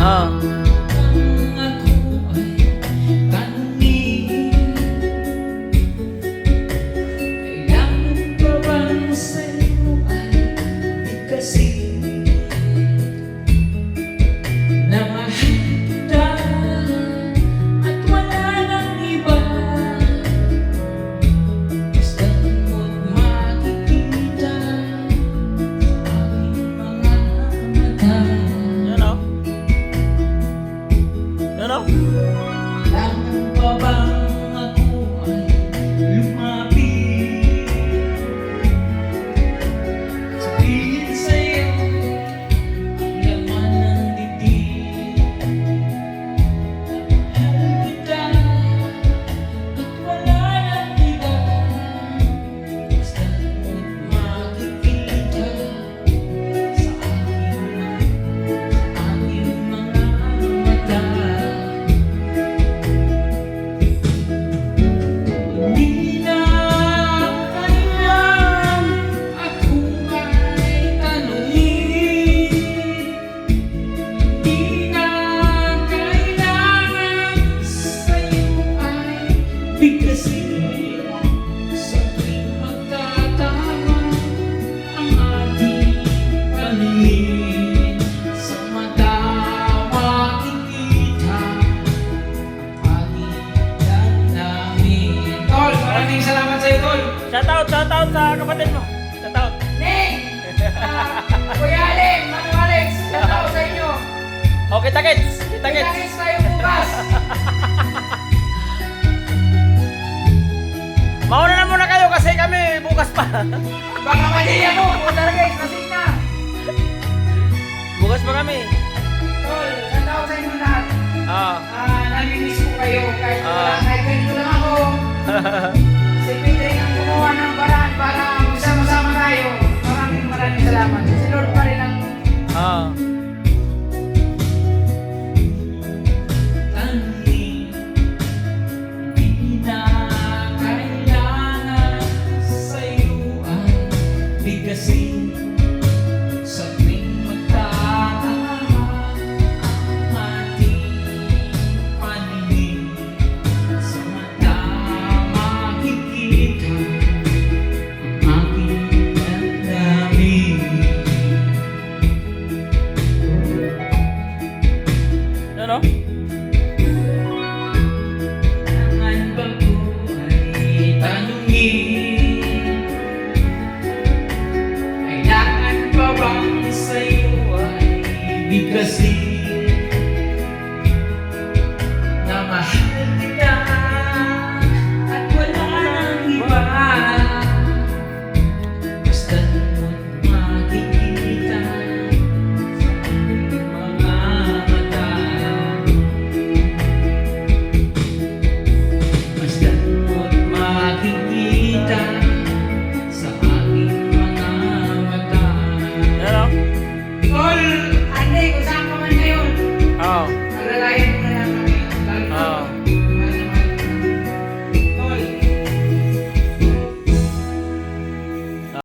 Ah. Ano? Kailangan pa bang ako ay lumapit? Sabihin sa'yo ang laman ng dibdib. Mahal kita at wala nang iba. Basta mo't makikita sa aking mga mata. Hindi na kailangan ako ay tanungin. Hindi na kailangan sa'yo ay bigkasin. Sa tuwing magkatama ang ating paningin, sa mata makikita ang ating damdamin. Tol, maraming salamat sa'yo, Tol. Shoutout sa kapatid mo. Shoutout. Ning! Kuya Aleng, Manu Alex, shoutout sa inyo. Oh, kita-kits. Kita-kits. Kita-kits tayo bukas. Mauna na muna kayo kasi kami bukas pa. Baka mali ako, puta na guys, lasing na. Bukas pa kami. Tol, shoutout sa inyo lahat. Ah. Namimiss ko kayo kahit Ah. kahit ganito lang ako. Si Pedro ang gumawa ng paraan para magsama-sama tayo. Maraming salamat. Si Lord pa rin ang Ah. tanging di na kailangan sa'yo ang bigkasin. Sa tuwing magtatama ang ating paningin, sa mata makikita ang aking damdamin. Ano?